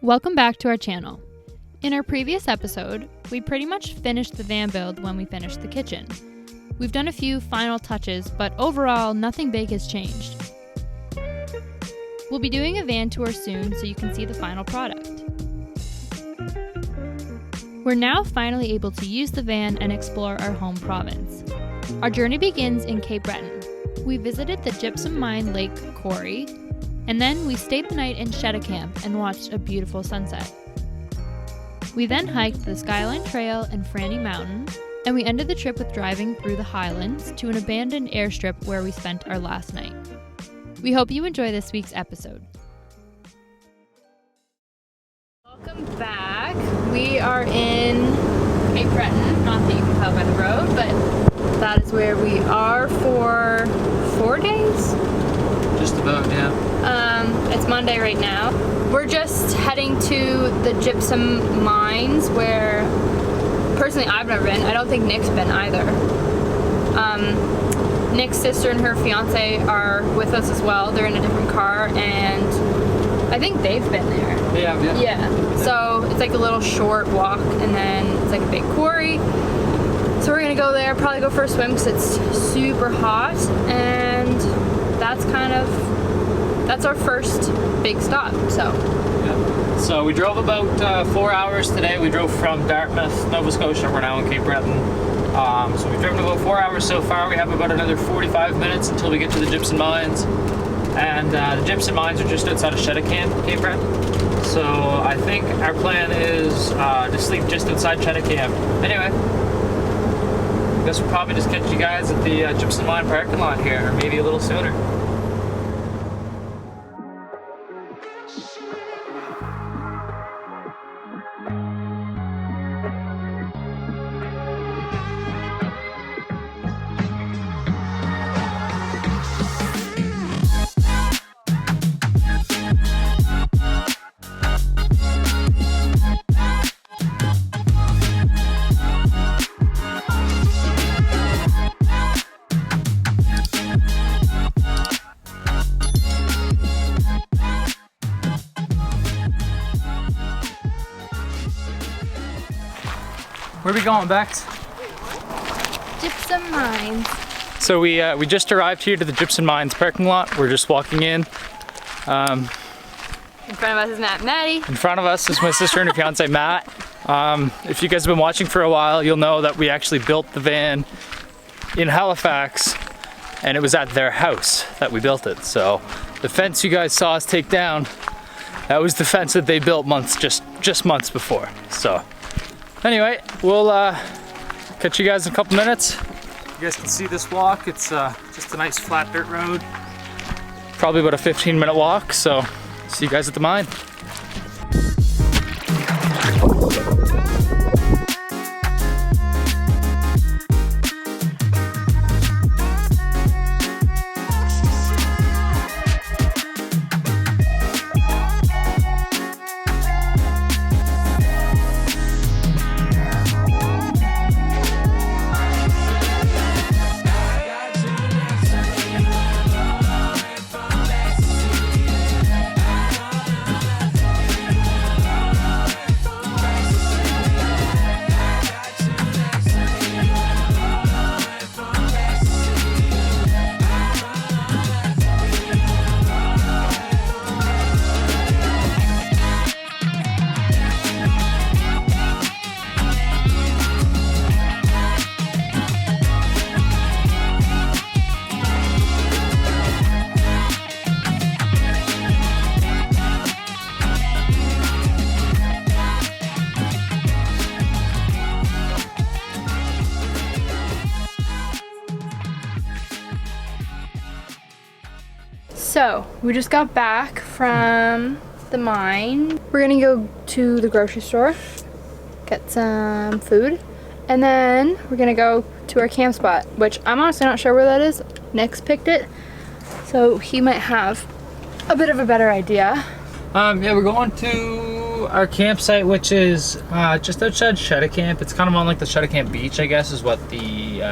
Welcome back to our channel. In our previous episode, we pretty much finished the van build when we finished the kitchen. We've done a few final touches, but overall, nothing big has changed. We'll be doing a van tour soon so you can see the final product. We're now finally able to use the van and explore our home province. Our journey begins in Cape Breton. We visited the Gypsum Mine Lake quarry, and then we stayed the night in Cheticamp and watched a beautiful sunset. We then hiked the Skyline trail and Franny Mountain, and we ended the trip with driving through the highlands to an abandoned airstrip where we spent our last night. We hope you enjoy this week's episode. Welcome back. We are in Cape Breton, not that you can tell by the road, but that is where we are for 4 days? Just about, yeah. It's Monday right now. We're just heading to the gypsum mines where, personally, I've never been. I don't think Nick's been either. Nick's sister and her fiance are with us as well. They're in a different car, and I think they've been there. Yeah. So it's like a little short walk, and then it's like a big quarry. So we're gonna go there, probably go for a swim because it's super hot, and that's our first big stop. So we drove about 4 hours today. We drove from Dartmouth, Nova Scotia. We're now in Cape Breton. So we've driven about 4 hours so far. We have about another 45 minutes until we get to the Gypsum Mines. And the Gypsum Mines are just outside of Cheticamp, Cape Breton. So I think our plan is to sleep just outside Cheticamp. Anyway, I guess we'll probably just catch you guys at the Gypsum Mine parking lot here, or maybe a little sooner. Where are we going, Bex? Gypsum Mines. So we just arrived here to the Gypsum Mines parking lot. We're just walking in. In front of us is Maddie. In front of us is my sister and her fiance Matt. If you guys have been watching for a while, you'll know that we actually built the van in Halifax, and it was at their house that we built it. So the fence you guys saw us take down, that was the fence that they built just months before. So anyway, we'll catch you guys in a couple minutes. You guys can see this walk. It's just a nice flat dirt road. Probably about a 15-minute walk, so see you guys at the mine. So, we just got back from the mine. We're gonna go to the grocery store, get some food, and then we're gonna go to our camp spot, which I'm honestly not sure where that is. Nick's picked it, so he might have a bit of a better idea. Yeah, we're going to our campsite, which is just outside Cheticamp. It's kind of on like the Cheticamp beach, I guess, is what the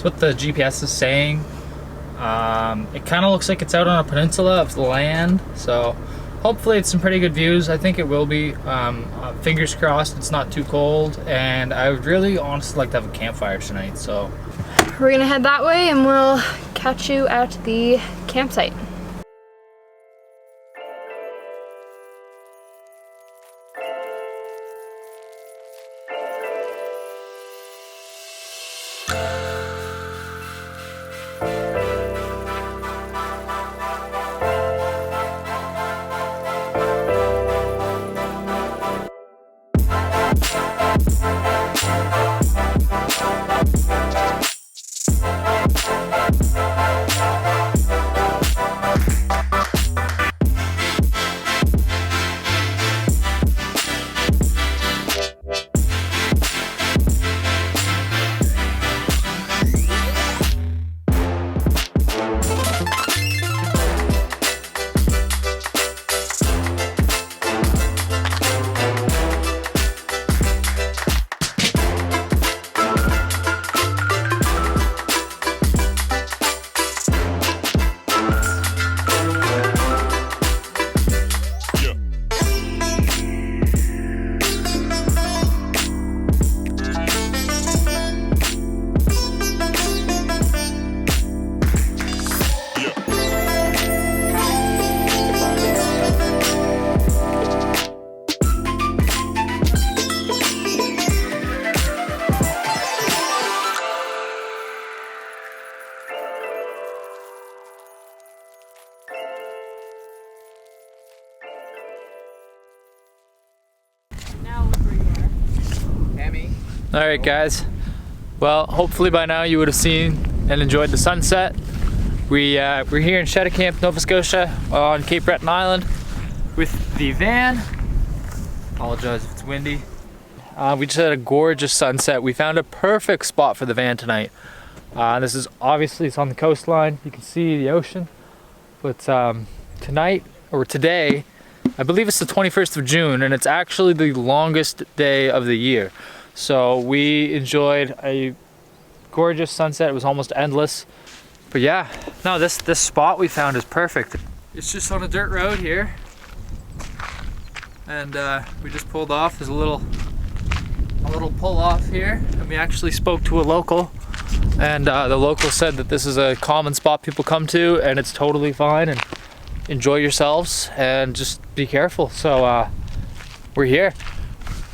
GPS is saying. It kind of looks like it's out on a peninsula of land, so hopefully it's some pretty good views. I think it will be. Fingers crossed it's not too cold, and I would really honestly like to have a campfire tonight, so. We're gonna head that way and we'll catch you at the campsite. All right, guys. Well, hopefully by now you would have seen and enjoyed the sunset. We're here in Cheticamp, Nova Scotia, on Cape Breton Island with the van. Apologize if it's windy. We just had a gorgeous sunset. We found a perfect spot for the van tonight. This is obviously, it's on the coastline. You can see the ocean. But tonight, or today, I believe it's the 21st of June, and it's actually the longest day of the year. So we enjoyed a gorgeous sunset. It was almost endless. But yeah, no, this spot we found is perfect. It's just on a dirt road here. And we just pulled off. There's a little pull off here. And we actually spoke to a local. And the local said that this is a common spot people come to, and it's totally fine, and enjoy yourselves and just be careful. So we're here.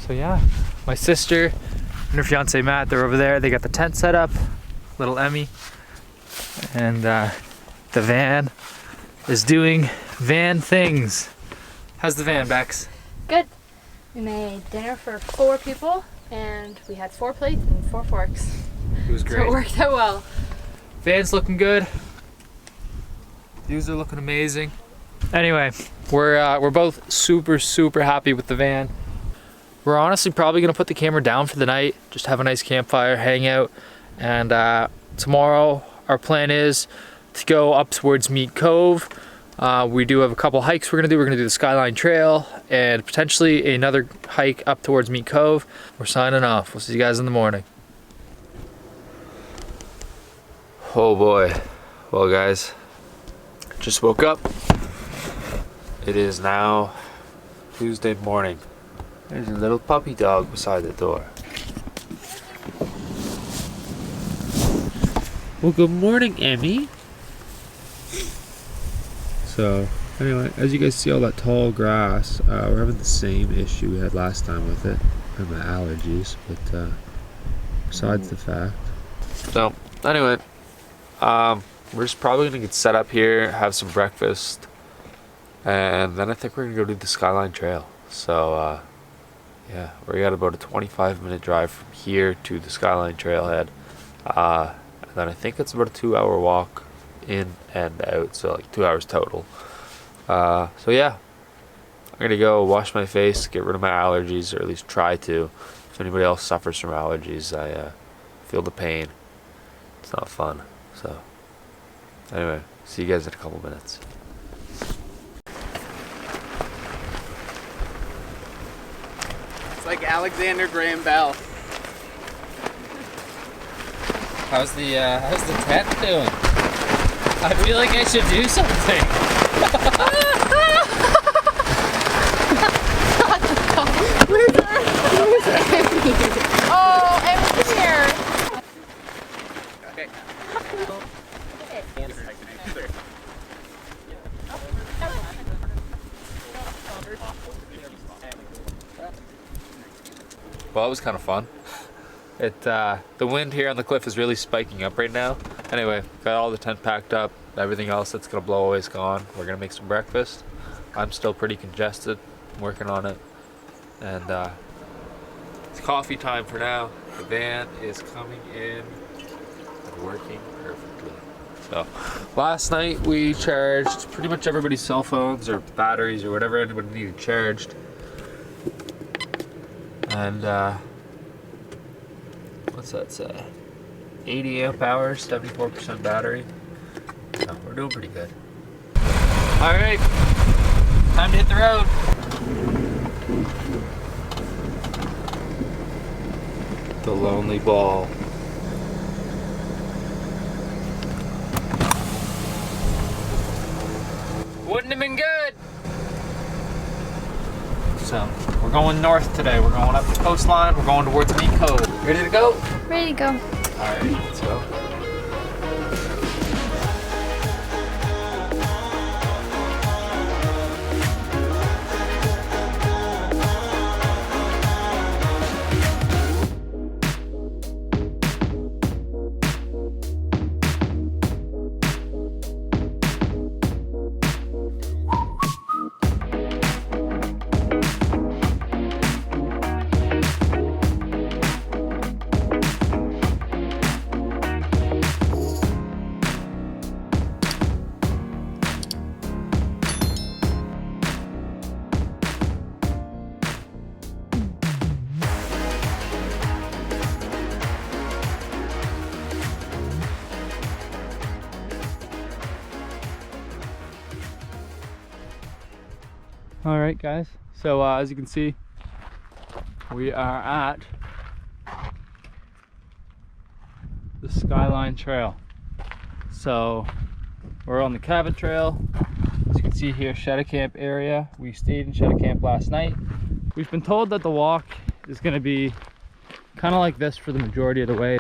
So yeah, my sister and her fiance Matt, they're over there. They got the tent set up, little Emmy, and the van is doing van things. How's the van, Bex? Good. We made dinner for 4 people, and we had 4 plates and 4 forks. It was great. So it worked out well. Van's looking good. Views are looking amazing. Anyway, we're both super happy with the van. We're honestly probably gonna put the camera down for the night, just have a nice campfire, hang out, and tomorrow our plan is to go up towards Meat Cove. We do have a couple hikes we're gonna do. We're gonna do the Skyline Trail and potentially another hike up towards Meat Cove. We're signing off. We'll see you guys in the morning. Oh boy. Well guys, just woke up. It is now Tuesday morning. There's a little puppy dog beside the door. Well, good morning, Emmy. So, anyway, as you guys see all that tall grass, we're having the same issue we had last time with it, and my allergies, but besides the fact. So, anyway, we're just probably gonna get set up here, have some breakfast, and then I think we're gonna go do the Skyline Trail. So, yeah, we got about a 25-minute drive from here to the Skyline Trailhead. And then I think it's about a 2-hour walk in and out, so like 2 hours total. So yeah, I'm gonna go wash my face, get rid of my allergies, or at least try to. If anybody else suffers from allergies, I feel the pain. It's not fun. So anyway, see you guys in a couple minutes. Like Alexander Graham Bell. How's the tent doing? I feel like I should do something. Well, it was kind of fun. The wind here on the cliff is really spiking up right now. Anyway, got all the tent packed up. Everything else that's gonna blow away is gone. We're gonna make some breakfast. I'm still pretty congested. I'm working on it. And it's coffee time for now. The van is coming in and working perfectly. So last night we charged pretty much everybody's cell phones or batteries or whatever anybody needed charged. And what's that say? 80 amp hours, 74% battery. So we're doing pretty good. All right, time to hit the road. The Lonely Ball. Wouldn't have been good. So we're going north today. We're going up the coastline. We're going towards Cove. Ready to go? Ready to go. All right, let's go. All right, guys. So as you can see, we are at the Skyline Trail. So we're on the Cabot Trail. As you can see here, Cheticamp area. We stayed in Cheticamp last night. We've been told that the walk is going to be kind of like this for the majority of the way.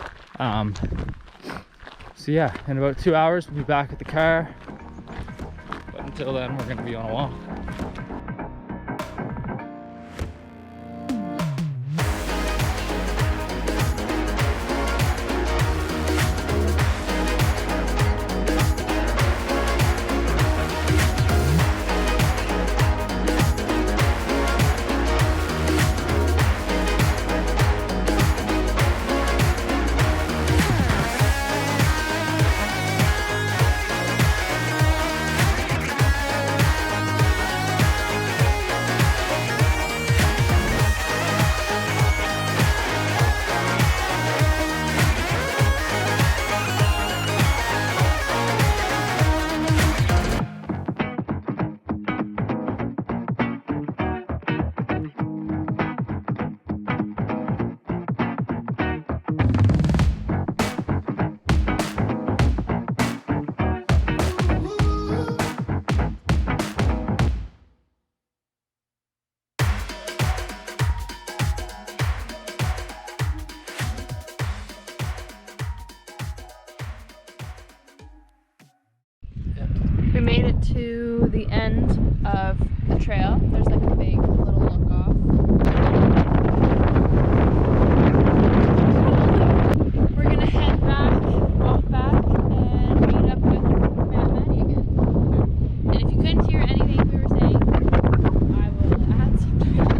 So yeah, in about 2 hours we'll be back at the car. But until then, we're going to be on a walk. We made it to the end of the trail. There's like a big little look off. We're gonna head back, walk back, and meet up with Matt and Maddie again. And if you couldn't hear anything we were saying, I will add subtitles.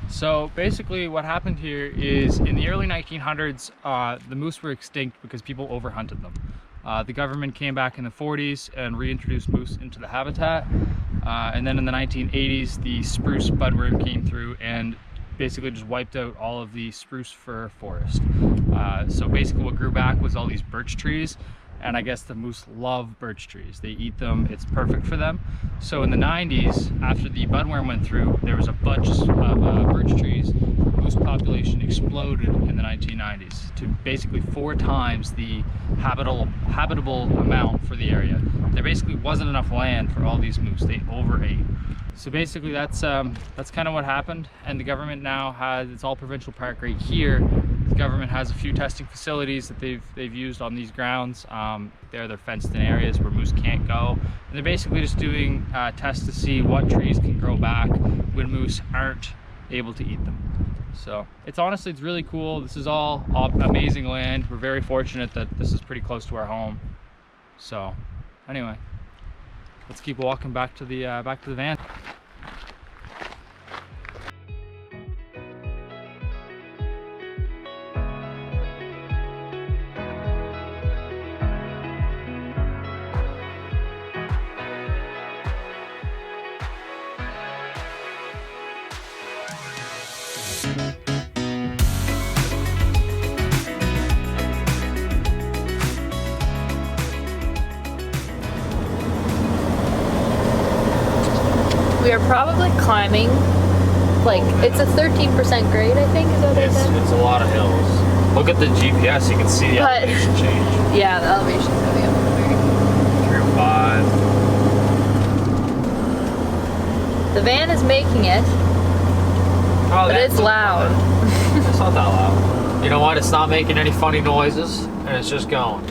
So basically what happened here is in the early 1900s, the moose were extinct because people overhunted them. The government came back in the 40s and reintroduced moose into the habitat. And then in the 1980s, the spruce budworm came through and basically just wiped out all of the spruce fir forest. So basically what grew back was all these birch trees. And I guess the moose love birch trees. They eat them, it's perfect for them. So in the 90s, after the budworm went through, there was a bunch of birch trees moose population exploded in the 1990s to basically 4 times the habitable amount for the area. There basically wasn't enough land for all these moose. They overate. So basically that's kind of what happened, and the government now has, it's all provincial park right here. The government has a few testing facilities that they've used on these grounds. They're fenced in areas where moose can't go, and they're basically just doing tests to see what trees can grow back when moose aren't able to eat them. So it's really cool. This is all amazing land. We're very fortunate that this is pretty close to our home. So anyway, let's keep walking back to the van. We are probably climbing, like, it's a 13% grade, I think, is what they said? It's a lot of hills. Look at the GPS, you can see the elevation change. Yeah, the elevation's going up weird. 305. The van is making it, but it's loud. It's not that loud. You know what? It's not making any funny noises, and it's just going.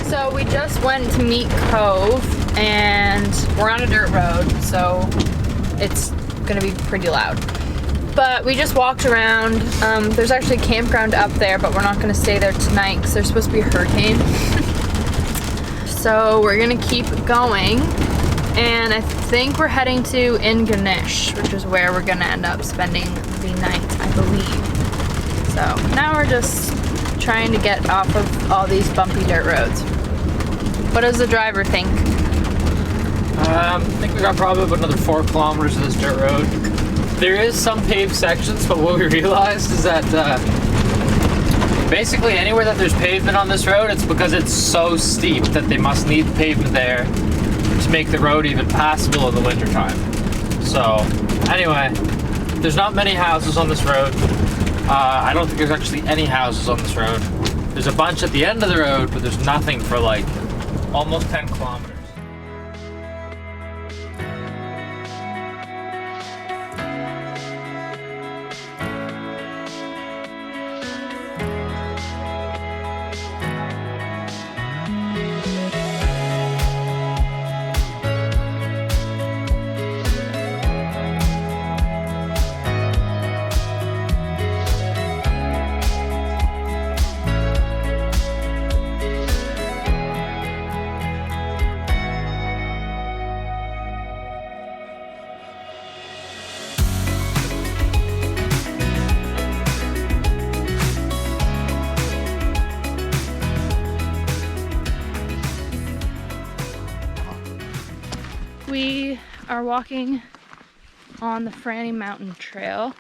So we just went to meet Cove, and we're on a dirt road, so it's gonna be pretty loud. But we just walked around. There's actually a campground up there, but we're not gonna stay there tonight because there's supposed to be a hurricane. So we're gonna keep going, and I think we're heading to Ingonish, which is where we're gonna end up spending the night, I believe. So now we're just trying to get off of all these bumpy dirt roads. What does the driver think? I think we got probably about another 4 kilometers of this dirt road. There is some paved sections, but what we realized is that basically anywhere that there's pavement on this road, it's because it's so steep that they must need pavement there to make the road even passable in the wintertime. So anyway, there's not many houses on this road. I don't think there's actually any houses on this road. There's a bunch at the end of the road, but there's nothing for like almost 10 kilometers. We are walking on the Franny Mountain trail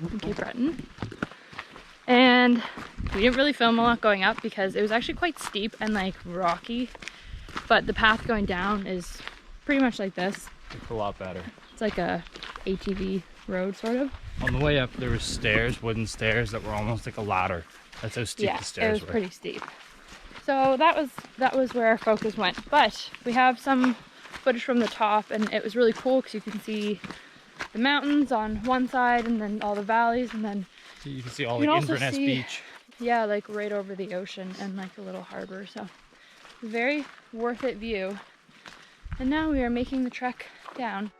in Cape Breton, and we didn't really film a lot going up because it was actually quite steep and like rocky, but the path going down is pretty much like this. It's a lot better. It's like a ATV road sort of. On the way up there was stairs, wooden stairs that were almost like a ladder. That's how steep the stairs were. Yeah, it was pretty steep. So that was where our focus went, but we have some footage from the top, and it was really cool because you can see the mountains on one side and then all the valleys, and then you can see all the Inverness Beach. Yeah, like right over the ocean and like a little harbor. So very worth it view. And now we are making the trek down.